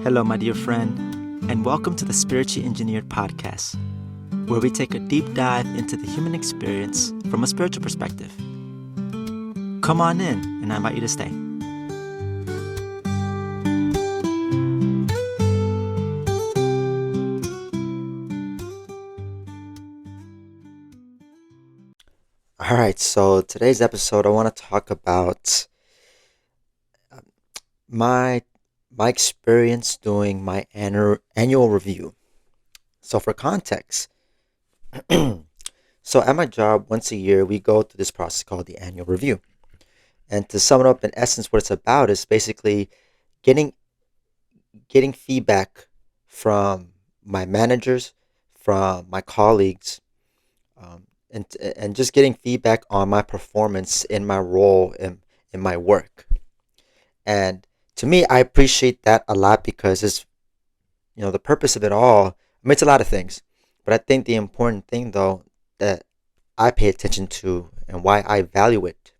Hello, my dear friend, and welcome to the Spiritually Engineered Podcast, where we take a deep dive into the human experience from a spiritual perspective. Come on in, and I invite you to stay. All right, so today's episode, I want to talk about my experience doing my annual review. So for context, so at my job, once a year, we go through this process called the annual review. And to sum it up, in essence, what it's about is basically getting feedback from my managers, from my colleagues, and just getting feedback on my performance in my role in my work. And to me, I appreciate that a lot because it's, the purpose of it all. I mean, it's a lot of things, but I think the important thing, though, that I pay attention to and why I value it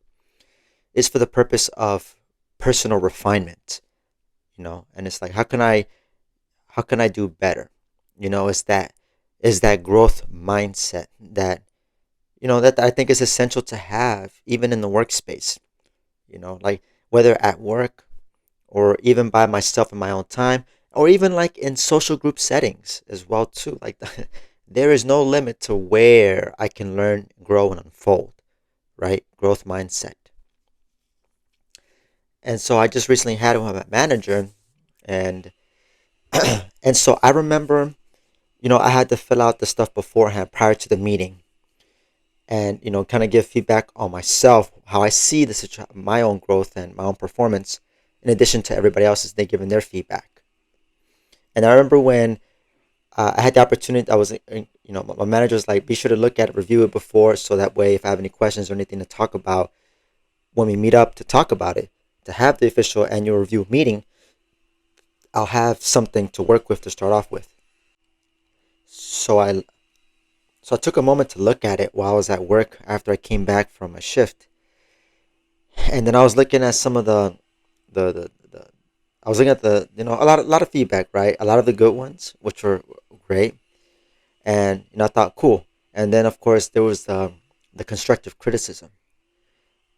is for the purpose of personal refinement. And it's like, how can I do better? Is that growth mindset that I think is essential to have even in the workspace. Like whether at work or even by myself in my own time, or even like in social group settings as well too. Like there is no limit to where I can learn, grow, and unfold, right? Growth mindset. And so I just recently had one with my manager, and and so I remember, I had to fill out the stuff beforehand prior to the meeting, and kind of give feedback on myself, how I see my own growth and my own performance, in addition to everybody else's they giving their feedback. And I remember when I had the opportunity, my manager was like, be sure to look at it, review it before, so that way if I have any questions or anything to talk about when we meet up to talk about it, to have the official annual review meeting, I'll have something to work with to start off with. So I took a moment to look at it while I was at work after I came back from a shift. And then I was looking at some of the I was looking at a lot of feedback, right? A lot of the good ones, which were great. And I thought, cool. And then of course there was the constructive criticism.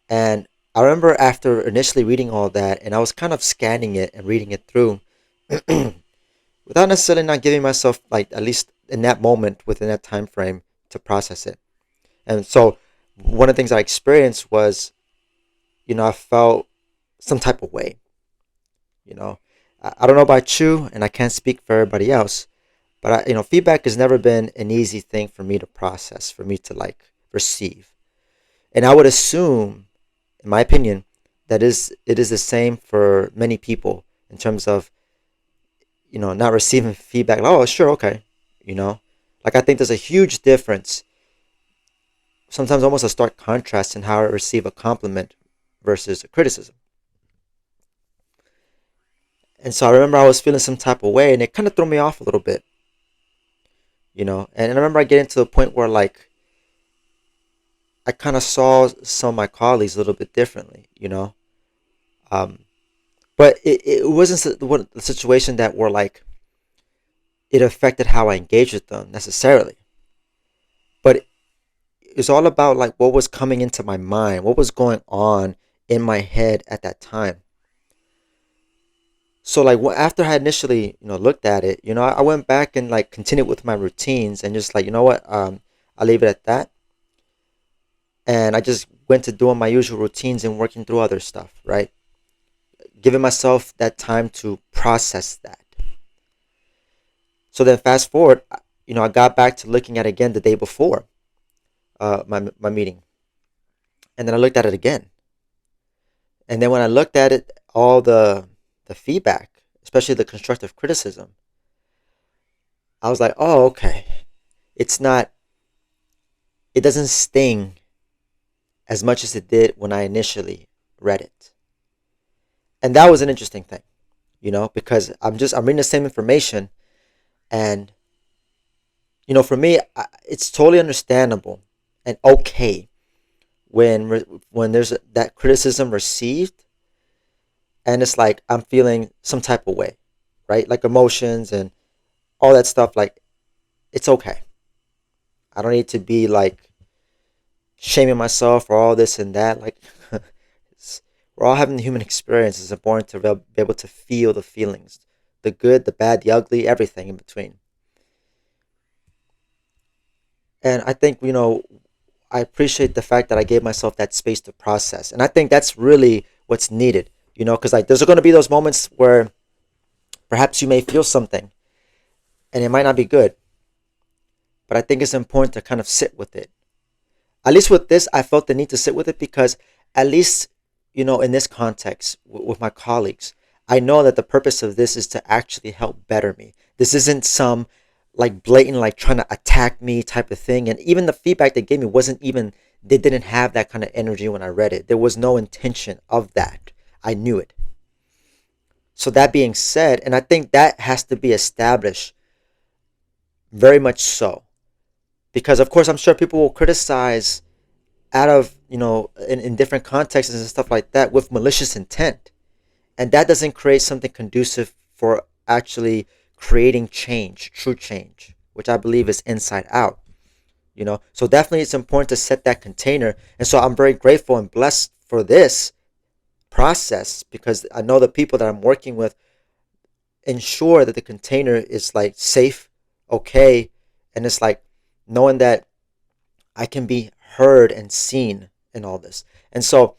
And I remember after initially reading all that, and I was kind of scanning it and reading it through without necessarily not giving myself, like, at least in that moment within that time frame, to process it. And so one of the things I experienced was, I felt some type of way. I don't know about you, and I can't speak for everybody else, but feedback has never been an easy thing for me to process, for me to like receive. And I would assume, in my opinion, that it is the same for many people in terms of, not receiving feedback. Like, oh, sure, okay. Like I think there's a huge difference, sometimes almost a stark contrast in how I receive a compliment versus a criticism. And so I remember I was feeling some type of way, and it kind of threw me off a little bit, And I remember I getting to the point where, like, I kind of saw some of my colleagues a little bit differently, Um, but it wasn't the situation that were like it affected how I engaged with them necessarily. But it's all about like what was coming into my mind, what was going on in my head at that time. So like after I had initially looked at it, I went back and like continued with my routines and just like, I'll leave it at that. And I just went to doing my usual routines and working through other stuff, right? Giving myself that time to process that. So then fast forward, I got back to looking at it again the day before my meeting. And then I looked at it again. And then when I looked at it, all the feedback, especially the constructive criticism, I was like, oh, okay. It doesn't sting as much as it did when I initially read it. And that was an interesting thing, because I'm reading the same information, and for me, it's totally understandable and okay when there's that criticism received, and it's like I'm feeling some type of way, right? Like emotions and all that stuff. Like, it's okay. I don't need to be like shaming myself for all this and that. Like, we're all having the human experience. It's important to be able to feel the feelings, the good, the bad, the ugly, everything in between. And I think, I appreciate the fact that I gave myself that space to process. And I think that's really what's needed, because like there's going to be those moments where perhaps you may feel something and it might not be good, but I think it's important to kind of sit with it. At least with this, I felt the need to sit with it because at least, in this context with my colleagues, I know that the purpose of this is to actually help better me. This isn't some like blatant, like trying to attack me type of thing. And even the feedback they gave me wasn't even, they didn't have that kind of energy when I read it. There was no intention of that. I knew it. So that being said, and I think that has to be established very much so. Because of course I'm sure people will criticize out of in different contexts and stuff like that with malicious intent, and that doesn't create something conducive for actually creating change, true change, which I believe is inside out. So definitely it's important to set that container, and so I'm very grateful and blessed for this process because I know the people that I'm working with ensure that the container is like safe, okay, and it's like knowing that I can be heard and seen in all this. And so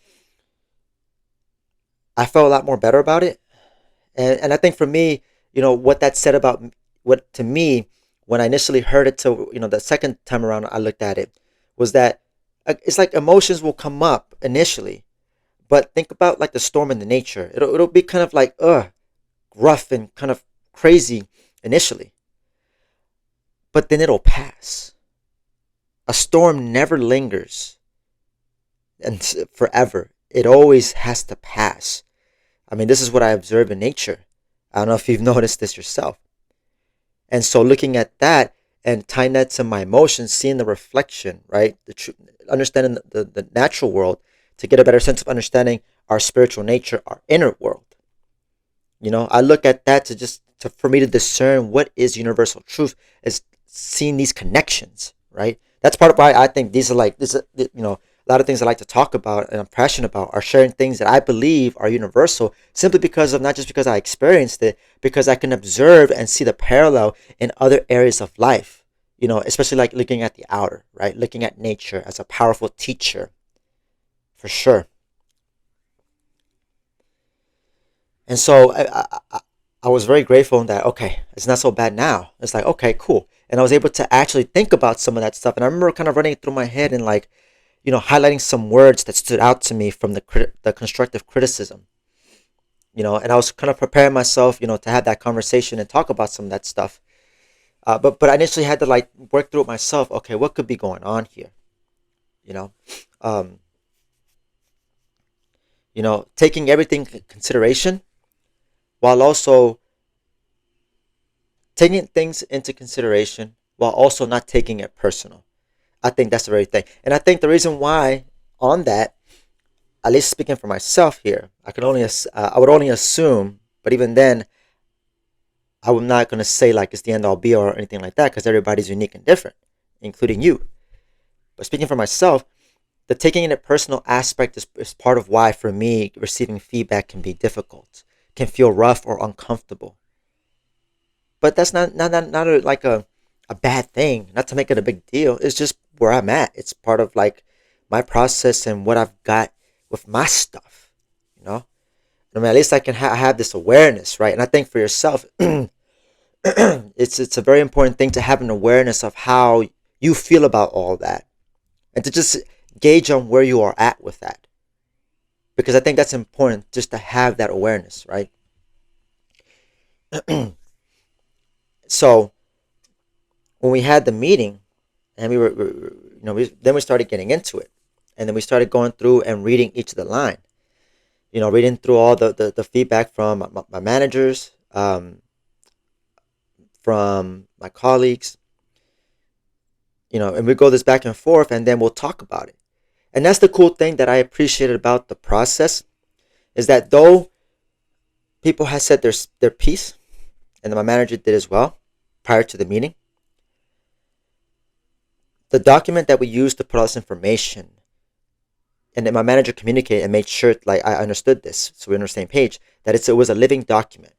I felt a lot more better about it. And I think for me, what that said about what to me, when I initially heard it to, the second time around I looked at it, was that it's like emotions will come up initially, but think about like the storm in the nature. It'll be kind of like, rough and kind of crazy initially, but then it'll pass. A storm never lingers and forever. It always has to pass. I mean, this is what I observe in nature. I don't know if you've noticed this yourself. And so looking at that and tying that to my emotions, seeing the reflection, right? Understanding the natural world to get a better sense of understanding our spiritual nature, our inner world. I look at that for me to discern what is universal truth is seeing these connections, right? That's part of why I think these are like this. A lot of things I like to talk about and I'm passionate about are sharing things that I believe are universal, simply because of not just because I experienced it, because I can observe and see the parallel in other areas of life. Especially like looking at the outer, right? Looking at nature as a powerful teacher, for sure. And so I was very grateful that, okay, it's not so bad now. It's like, okay, cool. And I was able to actually think about some of that stuff. And I remember kind of running it through my head and like, highlighting some words that stood out to me from the constructive criticism. And I was kind of preparing myself, to have that conversation and talk about some of that stuff. But I initially had to like work through it myself. Okay, what could be going on here? You know, um, taking everything into consideration while also taking things into consideration while also not taking it personal. I think that's the very thing. And I think the reason why on that, at least speaking for myself here, I would only assume, but even then, I'm not going to say like it's the end all be all or anything like that because everybody's unique and different, including you. But speaking for myself, the taking it personal aspect is part of why for me receiving feedback can be difficult, can feel rough or uncomfortable. But that's not like a bad thing, not to make it a big deal. It's just where I'm at. It's part of like my process and what I've got with my stuff, you know? I mean, at least I can have this awareness, right? And I think for yourself, it's a very important thing to have an awareness of how you feel about all that and to just gauge on where you are at with that. Because I think that's important just to have that awareness, right? So when we had the meeting and then we started getting into it, and then we started going through and reading each of the line. Reading through all the feedback from my managers, from my colleagues, and we go this back and forth, and then we'll talk about it. And that's the cool thing that I appreciated about the process is that though people have said their piece, and my manager did as well prior to the meeting. The document that we used to put all this information, and then my manager communicated and made sure like I understood this, so we're on the same page, that it was a living document.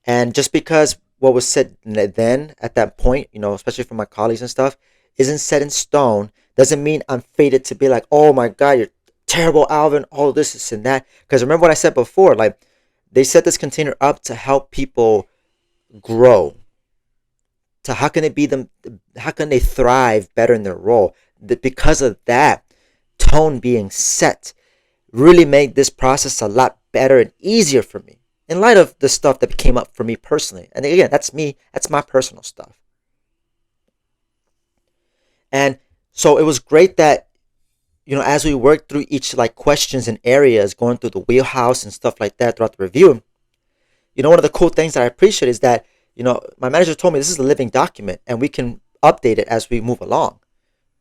And just because what was said then at that point, especially from my colleagues and stuff, isn't set in stone, doesn't mean I'm fated to be like, oh my God, you're terrible, Alvin, all this and that. Because remember what I said before, like they set this container up to help people grow. To how can they thrive better in their role? Because of that tone being set, really made this process a lot better and easier for me in light of the stuff that came up for me personally. And again, that's me, that's my personal stuff. And so it was great that, as we worked through each like questions and areas, going through the wheelhouse and stuff like that throughout the review, one of the cool things that I appreciate is that, my manager told me this is a living document and we can update it as we move along,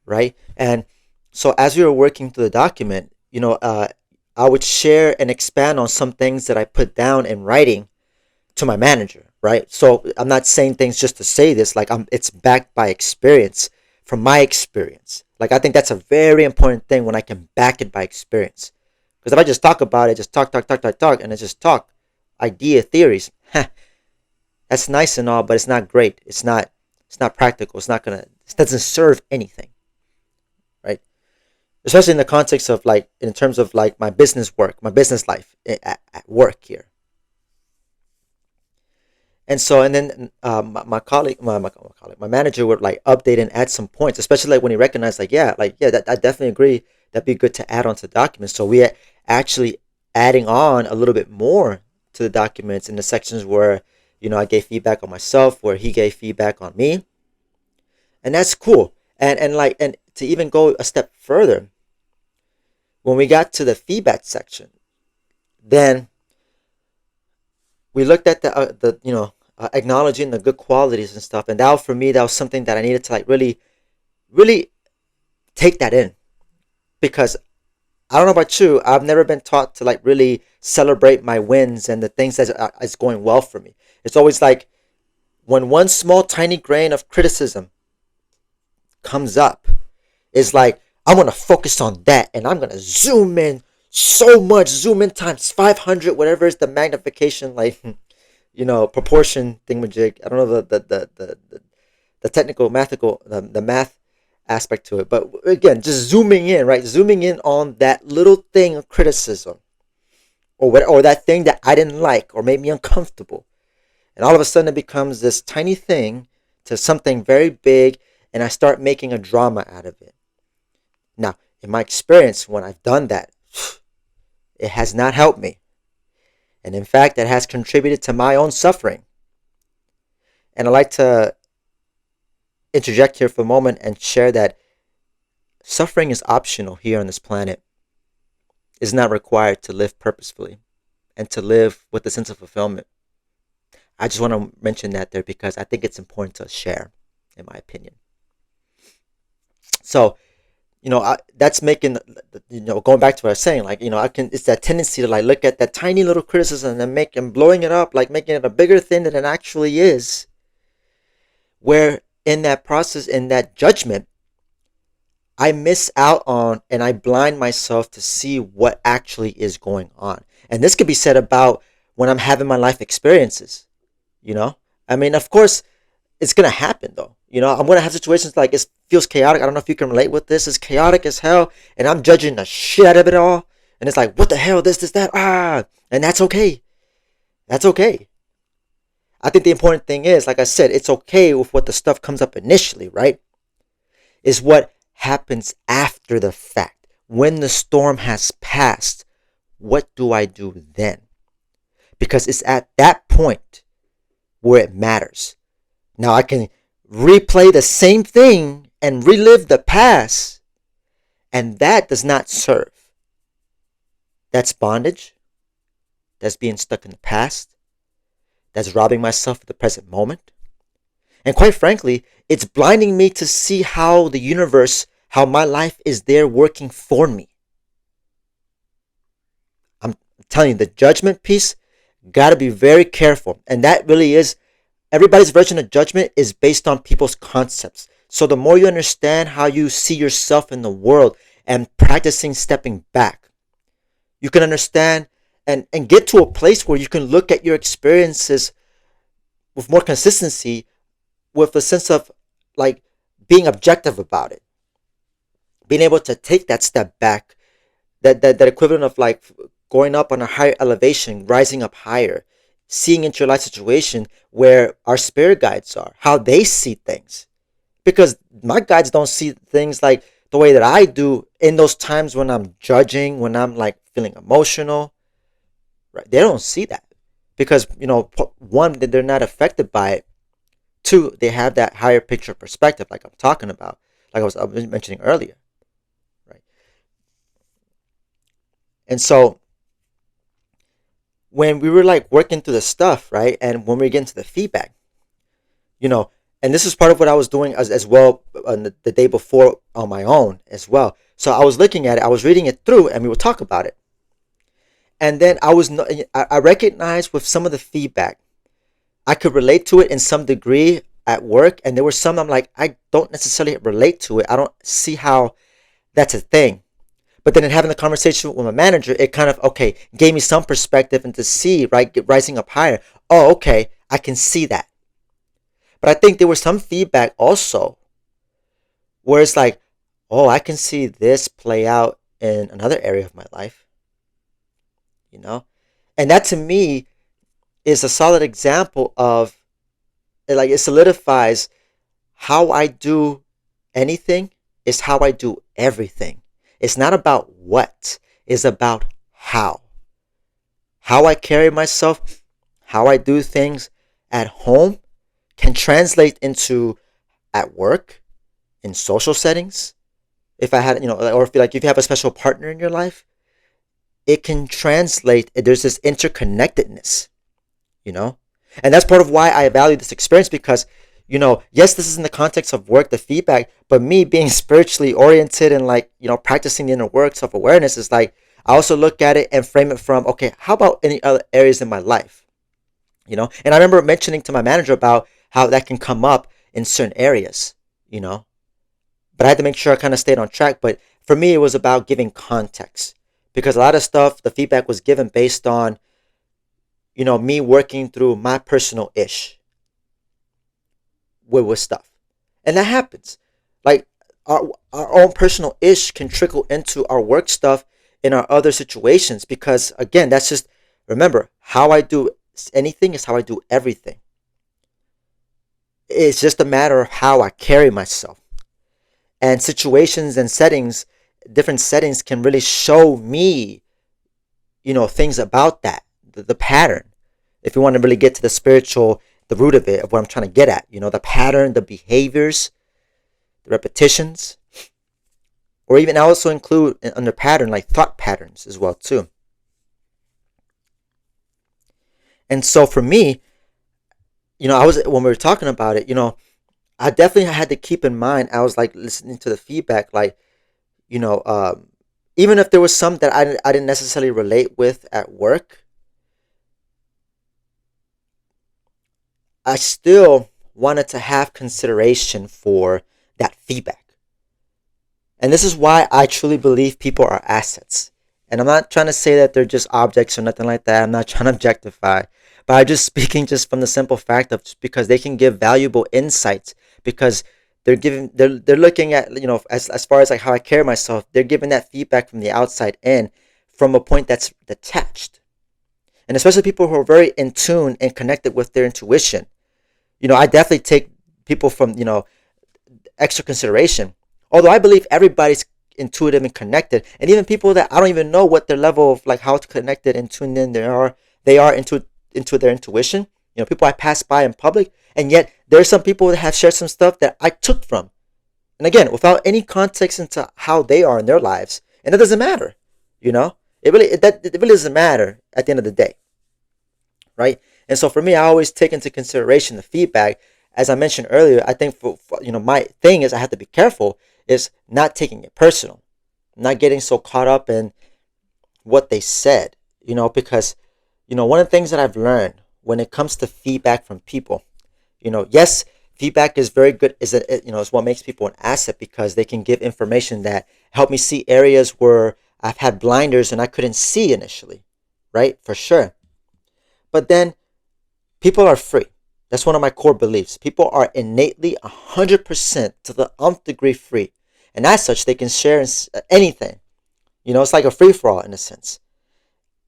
right? And so as we were working through the document, I would share and expand on some things that I put down in writing to my manager, right? So I'm not saying things just to say this, like it's backed by experience, from my experience. Like I think that's a very important thing when I can back it by experience. Because if I just talk about it, just talk, and it's just talk, idea, theories, that's nice and all, but it's not great. It's not practical. It doesn't serve anything, right? Especially in the context of like, in terms of like my business work, my business life at work here. And so, and then my colleague, my manager would like update and add some points, especially like when he recognized, like, yeah, that I definitely agree. That'd be good to add on to the documents. So we actually adding on a little bit more to the documents in the sections where, I gave feedback on myself, where he gave feedback on me. And that's cool. And to even go a step further, when we got to the feedback section, then we looked at acknowledging the good qualities and stuff, and that for me, that was something that I needed to like really, really take that in, because I don't know about you, I've never been taught to like really celebrate my wins and the things that is going well for me. It's always like when one small tiny grain of criticism comes up, it's like I want to focus on that, and I'm gonna zoom in so much, zoom in times 500, whatever is the magnification like proportion thingamajig. I don't know the technical mathical the math aspect to it, but again, just zooming in, right? Zooming in on that little thing of criticism, or that thing that I didn't like or made me uncomfortable, and all of a sudden it becomes this tiny thing to something very big, and I start making a drama out of it. Now, in my experience, when I've done that, it has not helped me. And in fact, it has contributed to my own suffering. And I'd like to interject here for a moment and share that suffering is optional here on this planet. It's not required to live purposefully and to live with a sense of fulfillment. I just want to mention that there because I think it's important to share, in my opinion. So, that's making, going back to what I was saying, like, it's that tendency to like look at that tiny little criticism and blowing it up, like making it a bigger thing than it actually is. Where in that process, in that judgment, I miss out on and I blind myself to see what actually is going on. And this could be said about when I'm having my life experiences, I mean, of course, it's going to happen though. I'm going to have situations like it feels chaotic. I don't know if you can relate with this. It's chaotic as hell. And I'm judging the shit out of it all. And it's like, what the hell, this, that, and that's okay. That's okay. I think the important thing is, like I said, it's okay with what the stuff comes up initially, right? Is what happens after the fact. When the storm has passed, what do I do then? Because it's at that point where it matters. Now I can replay the same thing and relive the past, and that does not serve. That's bondage. That's being stuck in the past. That's robbing myself of the present moment. And quite frankly, it's blinding me to see how the universe, how my life is there working for me. I'm telling you, the judgment piece, got to be very careful. And that really is Everybody's version of judgment is based on people's concepts. So the more you understand how you see yourself in the world and practicing stepping back, you can understand and get to a place where you can look at your experiences with more consistency, with a sense of like being objective about it, being able to take that step back, that equivalent of like going up on a higher elevation, rising up higher, seeing into your life situation where our spirit guides are, how they see things. Because my guides don't see things like the way that I do in those times when I'm judging, when I'm like feeling emotional, right? They don't see that because, one, that they're not affected by it. Two, they have that higher picture perspective, like I'm talking about, like I was mentioning earlier, right? And so when we were like working through the stuff, right, and when we get into the feedback, you know, and this is part of what I was doing as well on the day before on my own as well. So I was looking at it, I was reading it through, and we would talk about it. And then I recognized with some of the feedback, I could relate to it in some degree at work, and there were some I'm like, I don't necessarily relate to it. I don't see how that's a thing. But then in having the conversation with my manager, it kind of, okay, gave me some perspective and to see, right, rising up higher. Oh, okay, I can see that. But I think there was some feedback also where it's like, oh, I can see this play out in another area of my life, you know? And that to me is a solid example of, like, it solidifies how I do anything is how I do everything. It's not about what, it's about how. How I carry myself, how I do things at home can translate into at work, in social settings. If I had, or if you have a special partner in your life, it can translate. There's this interconnectedness, you know? And that's part of why I value this experience because, yes, this is in the context of work, the feedback, but me being spiritually oriented and like, practicing the inner work, self-awareness is like, I also look at it and frame it from, okay, how about any other areas in my life? And I remember mentioning to my manager about how that can come up in certain areas, but I had to make sure I kind of stayed on track. But for me, it was about giving context because a lot of stuff, the feedback was given based on, me working through my personal ish with stuff. And that happens. Like our own personal ish can trickle into our work stuff in our other situations because, again, that's just, remember, how I do anything is how I do everything. It's just a matter of how I carry myself. And situations and settings, different settings can really show me, things about that, the pattern. If you want to really get to the spiritual, the root of it, of what I'm trying to get at, the pattern, the behaviors, the repetitions, or even I also include under pattern like thought patterns as well too. And so for me, I was when we were talking about it, I definitely had to keep in mind. I was like listening to the feedback, like, even if there was some that I didn't necessarily relate with at work, I still wanted to have consideration for that feedback. And this is why I truly believe people are assets. And I'm not trying to say that they're just objects or nothing like that. I'm not trying to objectify. But I'm just speaking just from the simple fact of just because they can give valuable insights because they're looking at, as far as like how I carry myself, they're giving that feedback from the outside in from a point that's detached. And especially people who are very in tune and connected with their intuition. I definitely take people from, extra consideration. Although I believe everybody's intuitive and connected. And even people that I don't even know what their level of like how connected and tuned in they are into their intuition. People I pass by in public. And yet there are some people that have shared some stuff that I took from. And again, without any context into how they are in their lives. And it doesn't matter. It really doesn't matter at the end of the day. Right? And so for me, I always take into consideration the feedback. As I mentioned earlier, I think for my thing is I have to be careful is not taking it personal, not getting so caught up in what they said, because one of the things that I've learned when it comes to feedback from people Yes, feedback is very good. Is what makes people an asset because they can give information that help me see areas where I've had blinders and I couldn't see initially, right? For sure. But then people are free. That's one of my core beliefs. People are innately 100% to the nth degree free. And as such, they can share anything. It's like a free for all in a sense.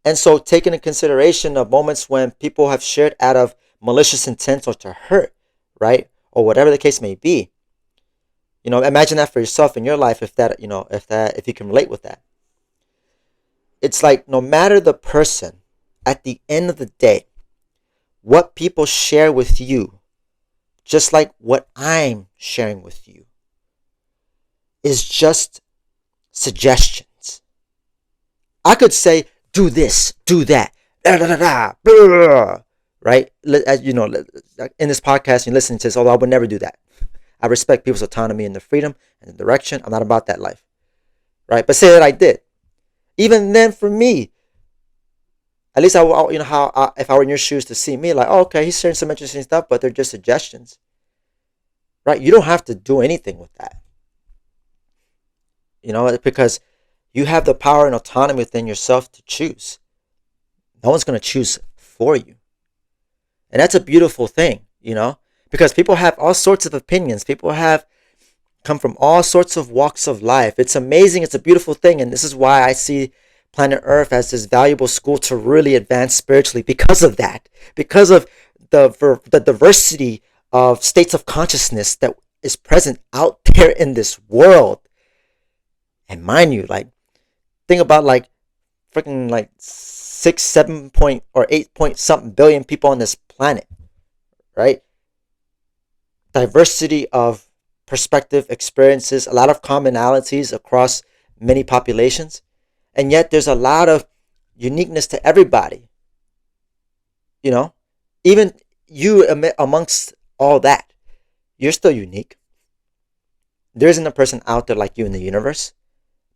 And so, taking into consideration of moments when people have shared out of malicious intent or to hurt, right? Or whatever the case may be, imagine that for yourself in your life if you can relate with that. It's like no matter the person, at the end of the day, what people share with you, just like what I'm sharing with you, is just suggestions. I could say, do this, do that, da, da, da, da, blah, blah, blah, right? As you know, in this podcast, you listen to this, although I would never do that. I respect people's autonomy and their freedom and the direction. I'm not about that life, right? But say that I did. Even then, for me, at least if I were in your shoes to see me, like, oh, okay, he's sharing some interesting stuff, but they're just suggestions, right? You don't have to do anything with that, because you have the power and autonomy within yourself to choose. No one's going to choose for you. And that's a beautiful thing, because people have all sorts of opinions. People have come from all sorts of walks of life. It's amazing. It's a beautiful thing. And this is why I see planet Earth as this valuable school to really advance spiritually because of that, because of the diversity of states of consciousness that is present out there in this world. And mind you, like, think about like freaking like 6, 7 point or 8 point something billion people on this planet, right? Diversity of perspective, experiences, a lot of commonalities across many populations. And yet there's a lot of uniqueness to everybody. Even you amongst all that, you're still unique. There isn't a person out there like you in the universe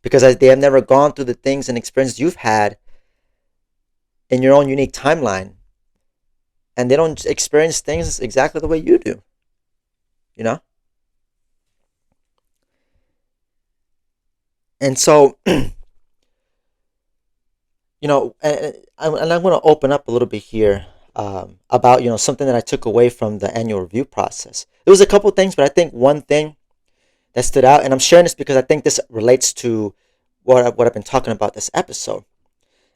because they have never gone through the things and experiences you've had in your own unique timeline. And they don't experience things exactly the way you do. And so, and I'm going to open up a little bit here about, something that I took away from the annual review process. There was a couple things, but I think one thing that stood out, and I'm sharing this because I think this relates to what I've been talking about this episode,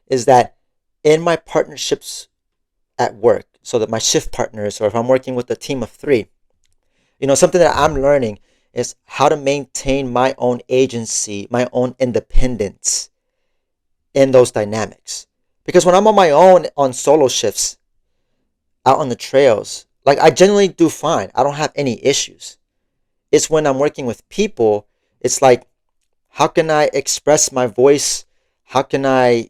is that in my partnerships at work, so that my shift partners, or if I'm working with a team of 3, something that I'm learning is how to maintain my own agency, my own independence in those dynamics. Because when I'm on my own on solo shifts out on the trails, like, I generally do fine. I don't have any issues. It's when I'm working with people, it's like, how can I express my voice? How can I,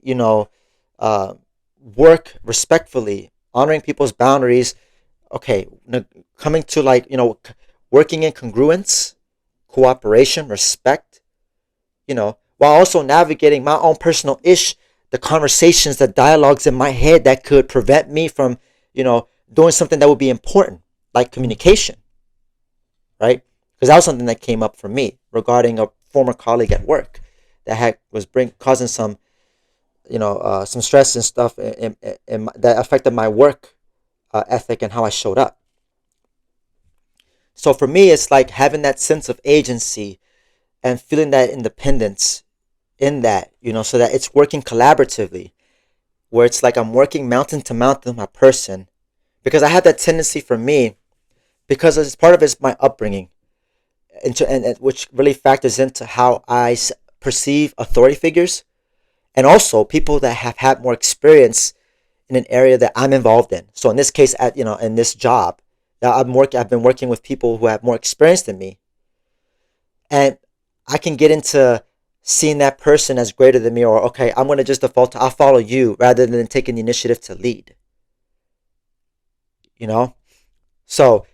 work respectfully, honoring people's boundaries? Okay, coming to working in congruence, cooperation, respect, while also navigating my own personal the conversations, the dialogues in my head that could prevent me from, doing something that would be important, like communication, right? Because that was something that came up for me regarding a former colleague at work that was causing some, some stress and stuff that affected my work ethic and how I showed up. So for me, it's like having that sense of agency and feeling that independence in that, so that it's working collaboratively, where it's like I'm working mountain to mountain with my person, because I have that tendency for me, because it's part of it's my upbringing, and which really factors into how I perceive authority figures, and also people that have had more experience in an area that I'm involved in. So in this case, in this job, I've been working with people who have more experience than me, and I can get into seeing that person as greater than me, or okay, I'm going to just I'll follow you rather than taking the initiative to lead. So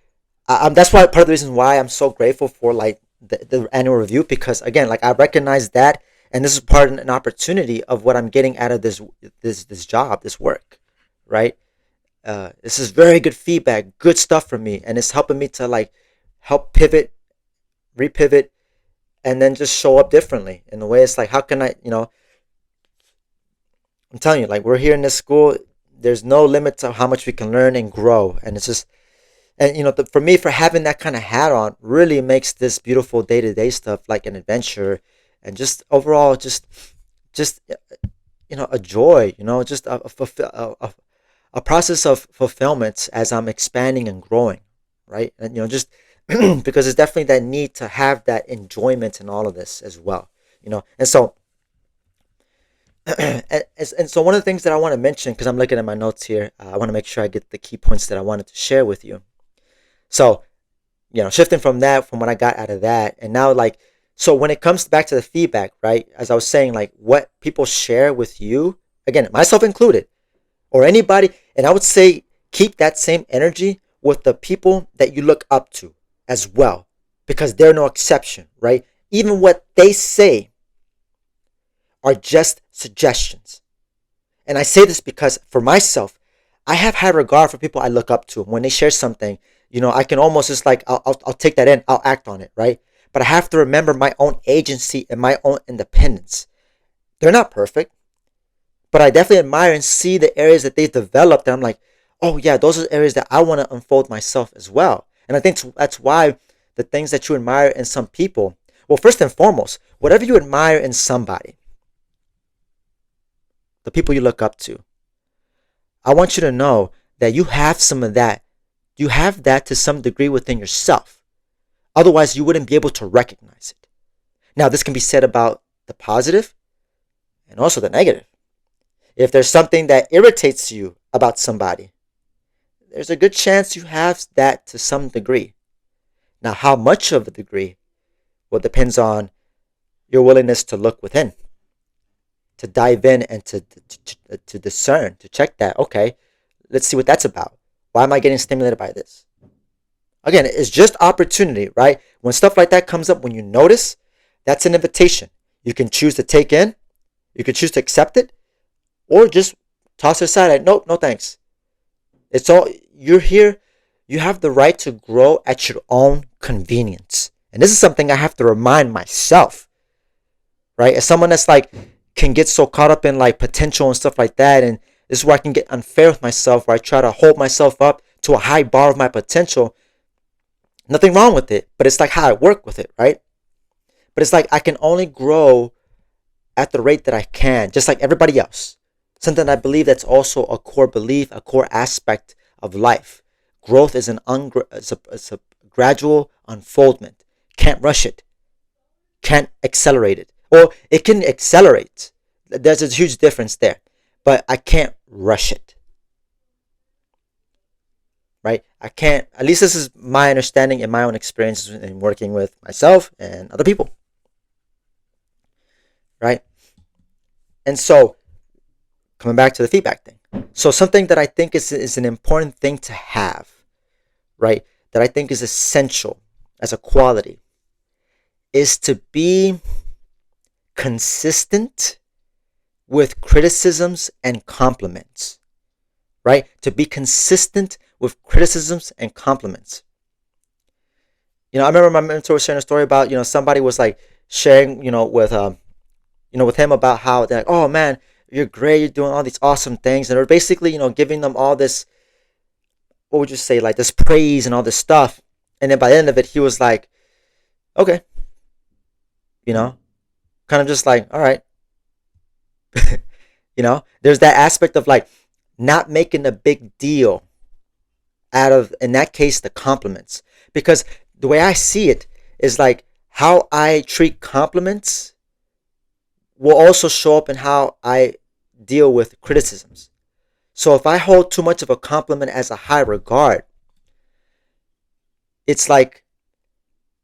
that's why part of the reason why I'm so grateful for like the annual review, because again, like, I recognize that, and this is part of an opportunity of what I'm getting out of this job, this work, right? this is very good feedback, good stuff from me, and it's helping me to like help pivot, repivot, and then just show up differently in a way. It's like, how can I, I'm telling you, like we're here in this school. There's no limit to how much we can learn and grow, and it's just, and for me, for having that kind of hat on, really makes this beautiful day to day stuff like an adventure, and just overall, just a joy. Just a process of fulfillment as I'm expanding and growing, right? And just because it's definitely that need to have that enjoyment in all of this as well. And so and so one of the things that I want to mention, because I'm looking at my notes here, I want to make sure I get the key points that I wanted to share with you. So, shifting from that, from what I got out of that, and now like, so when it comes back to the feedback, right? As I was saying, like what people share with you, again, myself included, or anybody, and I would say keep that same energy with the people that you look up to as well, because they're no exception, right? Even what they say are just suggestions. And I say this because for myself, I have high regard for people I look up to. When they share something, I can almost just like, I'll take that in, I'll act on it, right? But I have to remember my own agency and my own independence. They're not perfect, but I definitely admire and see the areas that they've developed. And I'm like, oh yeah, those are areas that I want to unfold myself as well. And I think that's why the things that you admire in some people, well, first and foremost, whatever you admire in somebody, the people you look up to, I want you to know that you have some of that. You have that to some degree within yourself. Otherwise, you wouldn't be able to recognize it. Now, this can be said about the positive and also the negative. If there's something that irritates you about somebody, there's a good chance you have that to some degree. Now, how much of a degree? Well, depends on your willingness to look within, to dive in and to discern, to check that. Okay, let's see what that's about. Why am I getting stimulated by this? Again, it's just opportunity, right? When stuff like that comes up, when you notice, that's an invitation. You can choose to take in, you can choose to accept it, or just toss it aside. Like, nope, no thanks. It's all, you're here. You have the right to grow at your own convenience. And this is something I have to remind myself, right? As someone that's like, can get so caught up in like potential and stuff like that. And this is where I can get unfair with myself, where I try to hold myself up to a high bar of my potential. Nothing wrong with it, but it's like how I work with it, right? But it's like I can only grow at the rate that I can, just like everybody else. Something I believe that's also a core belief, a core aspect of life. Growth is it's a gradual unfoldment. Can't rush it. Can't accelerate it. Or it can accelerate. There's a huge difference there. But I can't rush it. Right? I can't, at least this is my understanding and my own experiences in working with myself and other people. Right? And so, coming back to the feedback thing. So something that I think is an important thing to have, right? That I think is essential as a quality is to be consistent with criticisms and compliments, right? To be consistent with criticisms and compliments. I remember my mentor sharing a story about, somebody was like sharing, with him about how they're like, oh man, you're great, you're doing all these awesome things. And they're basically, giving them all this, what would you say, like this praise and all this stuff. And then by the end of it, he was like, okay, kind of just like, all right. There's that aspect of like not making a big deal out of, in that case, the compliments. Because the way I see it is like how I treat compliments will also show up in how I deal with criticisms. So if I hold too much of a compliment as a high regard, it's like,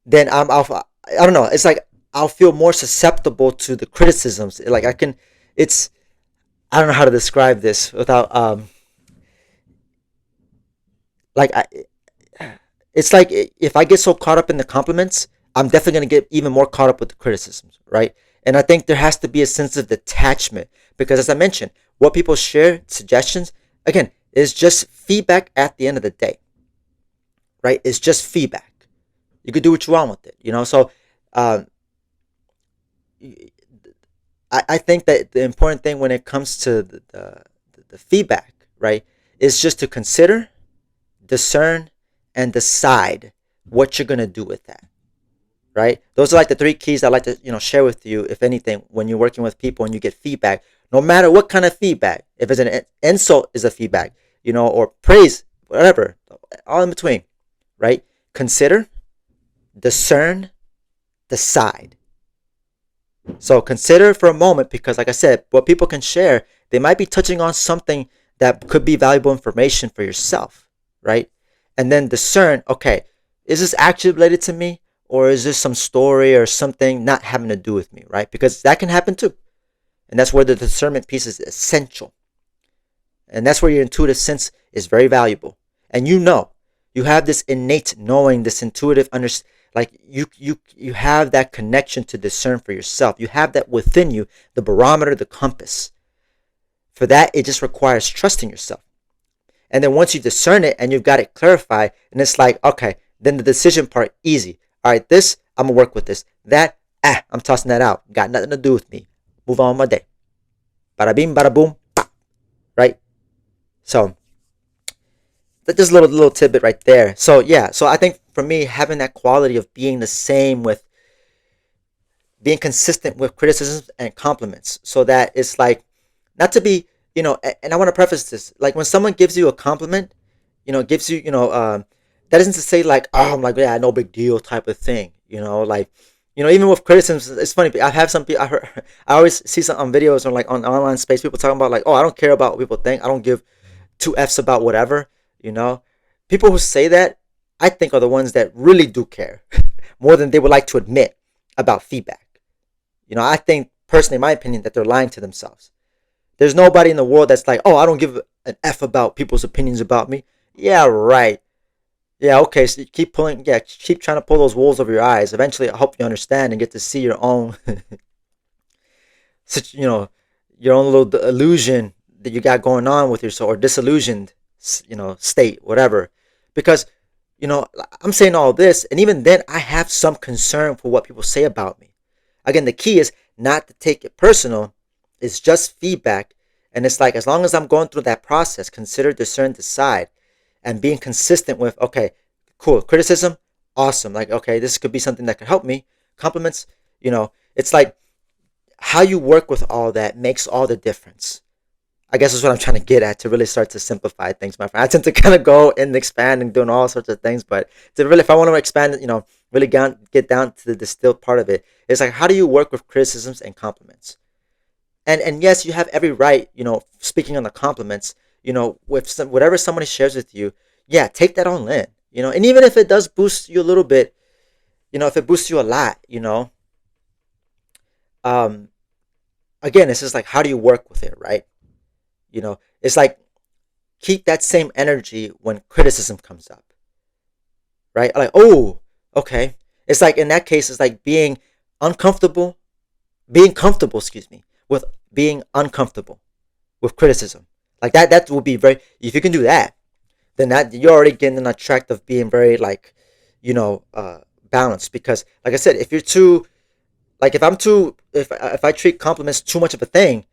then I don't know, it's like I'll feel more susceptible to the criticisms. Like I don't know how to describe this without, like it's like if I get so caught up in the compliments, I'm definitely going to get even more caught up with the criticisms, right? And I think there has to be a sense of detachment because, as I mentioned, what people share, suggestions, again, is just feedback at the end of the day, right? It's just feedback. You could do what you want with it, So, um, I think that the important thing when it comes to the feedback, right, is just to consider, discern, and decide what you're gonna do with that, right? Those are like the three keys I like to share with you. If anything, when you're working with people and you get feedback, no matter what kind of feedback, if it's an insult is a feedback, or praise, whatever, all in between, right? Consider, discern, decide. So consider for a moment, because like I said, what people can share, they might be touching on something that could be valuable information for yourself, right? And then discern, okay, is this actually related to me, or is this some story or something not having to do with me, right? Because that can happen too. And that's where the discernment piece is essential. And that's where your intuitive sense is very valuable. And you have this innate knowing, this intuitive understanding. Like you have that connection to discern for yourself. You have that within you, the barometer, the compass. For that, it just requires trusting yourself. And then once you discern it and you've got it clarified, and it's like, okay, then the decision part, easy. All right, this, I'm going to work with this. That, I'm tossing that out. Got nothing to do with me. Move on with my day. Bada bing, bada boom, pop. Right? So, that's just a little tidbit right there. So, yeah. So, I think for me, having that quality of being the same with being consistent with criticisms and compliments, so that it's like, not to be, and I want to preface this, like when someone gives you a compliment, gives you, that isn't to say like, oh, I'm like, yeah, no big deal type of thing, like, even with criticisms, it's funny. I have some people, I always see some on videos or like on online space, people talking about like, oh, I don't care about what people think. I don't give two F's about whatever, you know. People who say that, I think are the ones that really do care more than they would like to admit about feedback. I think personally, in my opinion, that they're lying to themselves. There's nobody in the world that's like, oh, I don't give an F about people's opinions about me. Yeah, right. Yeah, okay. So you keep pulling, yeah, keep trying to pull those walls over your eyes. Eventually, I hope you understand and get to see your own, you know, your own little illusion that you got going on with yourself, or disillusioned, state, whatever. Because, I'm saying all this, and even then, I have some concern for what people say about me. Again, the key is not to take it personal. It's just feedback. And it's like, as long as I'm going through that process, consider, discern, decide, and being consistent with, okay, cool, criticism, awesome. Like, okay, this could be something that could help me. Compliments, it's like how you work with all that makes all the difference. I guess is what I'm trying to get at, to really start to simplify things, my friend. I tend to kind of go and expand and doing all sorts of things, but to really, if I want to expand, really get down to the distilled part of it, it's like, how do you work with criticisms and compliments? And yes, you have every right, speaking on the compliments, with whatever somebody shares with you, yeah, take that all in, and even if it does boost you a little bit, if it boosts you a lot, um, again, it's just like, how do you work with it, right? It's like, keep that same energy when criticism comes up, right? Like, oh, okay. It's like, in that case, it's like uncomfortable, being comfortable, excuse me, with being uncomfortable with criticism. Like that will be very, if you can do that, then that you're already getting on a track of being very like, balanced. Because like I said, if you're too, like if I treat compliments too much of a thing,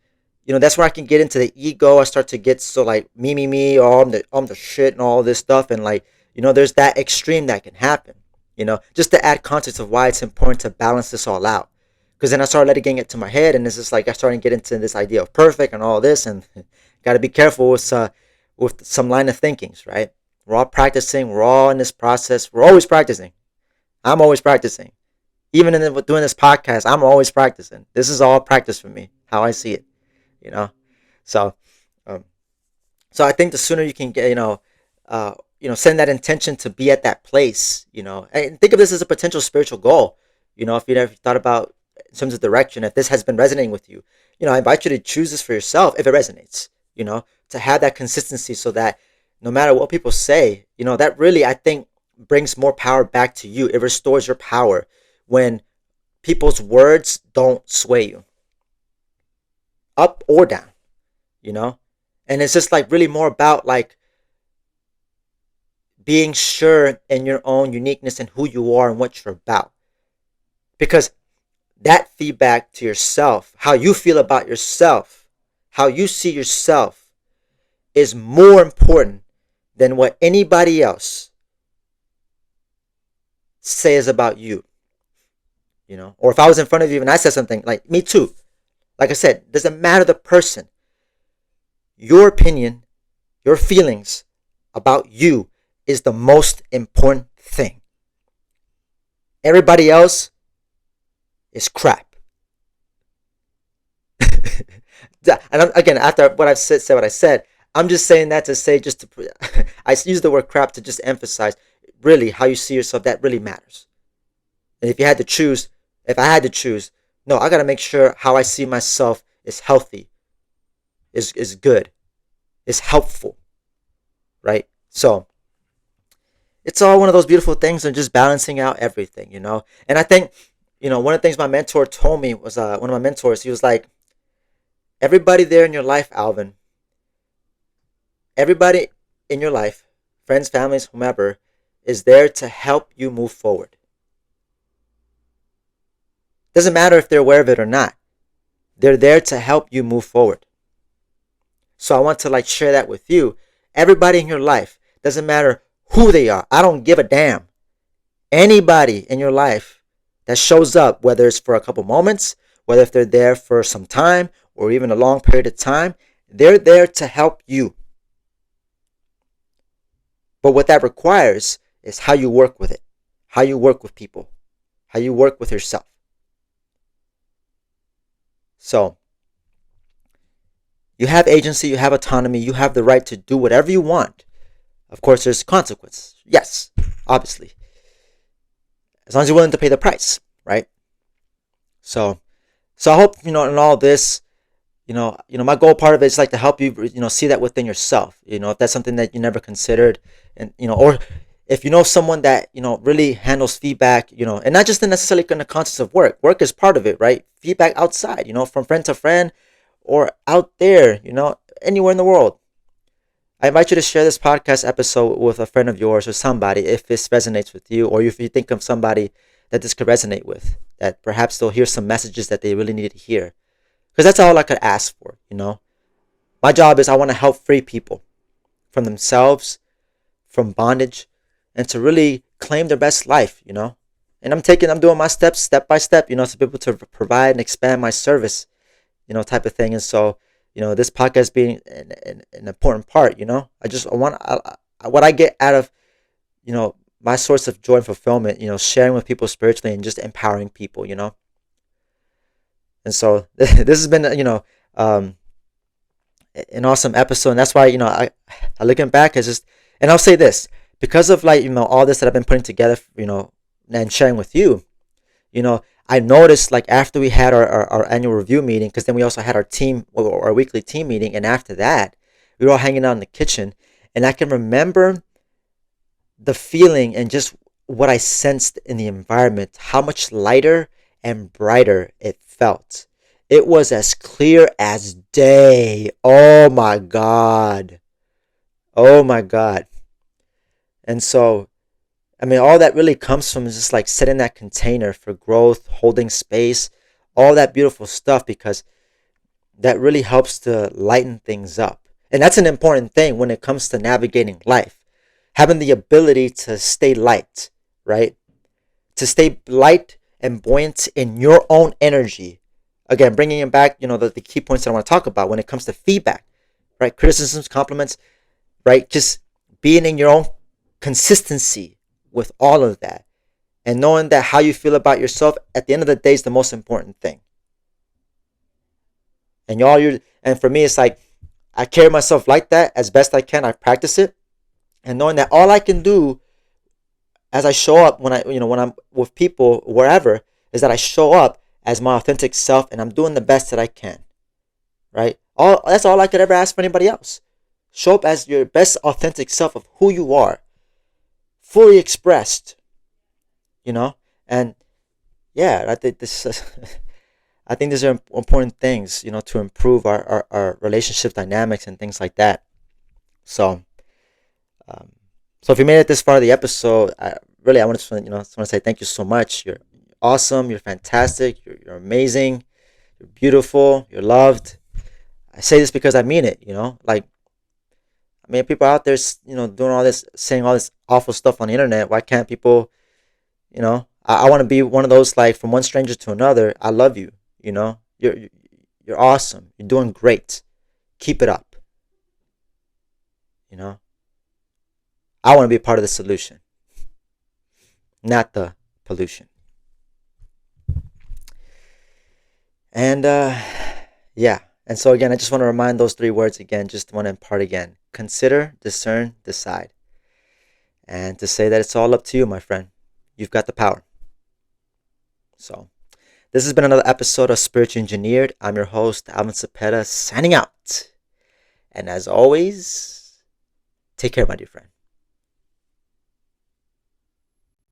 that's where I can get into the ego. I start to get so like me, oh, I'm the shit and all this stuff. And like, there's that extreme that can happen, just to add context of why it's important to balance this all out. Because then I started letting it to my head, and it's just like I started getting into this idea of perfect and all this, and got to be careful with some line of thinkings, right? We're all practicing. We're all in this process. We're always practicing. I'm always practicing. Even doing this podcast, I'm always practicing. This is all practice for me, how I see it, you know. So, um, so I think the sooner you can get, send that intention to be at that place, and think of this as a potential spiritual goal. If you never thought about in terms of direction, if this has been resonating with you, I invite you to choose this for yourself if it resonates, to have that consistency, so that no matter what people say, that really, I think, brings more power back to you. It restores your power when people's words don't sway you up or down, you know, And it's just like really more about like being sure in your own uniqueness and who you are and what you're about. Because that feedback to yourself, how you feel about yourself, how you see yourself, is more important than what anybody else says about you. Or if I was in front of you and I said something like, me too, like I said, doesn't matter the person. Your opinion, your feelings about you is the most important thing. Everybody else is crap. And again, after what I've said what I said, I'm just saying that to say, just to, I use the word crap to just emphasize really how you see yourself. That really matters. And if I had to choose, no, I got to make sure how I see myself is healthy, is good, is helpful, right? So it's all one of those beautiful things and just balancing out everything. And I think, one of the things my mentor told me was, one of my mentors, he was like, everybody there in your life, Alvin, everybody in your life, friends, families, whomever, is there to help you move forward. Doesn't matter if they're aware of it or not. They're there to help you move forward. So I want to like share that with you. Everybody in your life, doesn't matter who they are. I don't give a damn. Anybody in your life that shows up, whether it's for a couple moments, whether if they're there for some time or even a long period of time, they're there to help you. But what that requires is how you work with it, how you work with people, how you work with yourself. So, you have agency, you have autonomy, you have the right to do whatever you want. Of course, there's consequence. Yes, obviously. As long as you're willing to pay the price, right? So I hope, in all this, my goal part of it is like to help you, see that within yourself. If that's something that you never considered, and or if you know someone that really handles feedback, and not just necessarily in the context of work. Work is part of it, right? Feedback outside, from friend to friend, or out there, anywhere in the world. I invite you to share this podcast episode with a friend of yours or somebody if this resonates with you, or if you think of somebody that this could resonate with, that perhaps they'll hear some messages that they really need to hear. Because that's all I could ask for. My job is I want to help free people from themselves, from bondage, and to really claim their best life. And I'm doing my steps step by step, to be able to provide and expand my service, type of thing. And so, this podcast being an important part. What I get out of, my source of joy and fulfillment, sharing with people spiritually and just empowering people. And so this has been, an awesome episode. And that's why, I looking back as just, and I'll say this, because of like, all this that I've been putting together, and sharing with you, I noticed like after we had our annual review meeting, because then we also had our weekly team meeting. And after that, we were all hanging out in the kitchen, and I can remember the feeling and just what I sensed in the environment, how much lighter and brighter it felt. It was as clear as day. Oh my God. Oh my God. And so, all that really comes from is just like setting that container for growth, holding space, all that beautiful stuff, because that really helps to lighten things up. And that's an important thing when it comes to navigating life. Having the ability to stay light, right? To stay light and buoyant in your own energy. Again, bringing it back, the key points that I want to talk about when it comes to feedback, right? Criticisms, compliments, right? Just being in your own consistency with all of that, and knowing that how you feel about yourself at the end of the day is the most important thing. And for me, it's like I carry myself like that as best I can. I practice it, and knowing that all I can do as I show up when I'm with people wherever is that I show up as my authentic self, and I'm doing the best that I can, right? That's all I could ever ask for anybody else. Show up as your best authentic self of who you are, fully expressed, and yeah, I think this is, I think these are important things, to improve our relationship dynamics and things like that. So, um, so if you made it this far of the episode, I want to, just want to say thank you so much. You're awesome. You're fantastic. You're amazing. You're beautiful. You're loved. I say this because I mean it. Like, I mean, people out there, doing all this, saying all this awful stuff on the internet. Why can't people, I want to be one of those, like, from one stranger to another. I love you. You're awesome. You're doing great. Keep it up. You know, I want to be part of the solution, not the pollution. And yeah. And so again, I just want to remind those three words again. Just want to impart again: consider, discern, decide. And to say that it's all up to you, my friend. You've got the power. So this has been another episode of Spiritually Engineered. I'm your host, Alvin Cepeda, signing out. And as always, take care, my dear friend.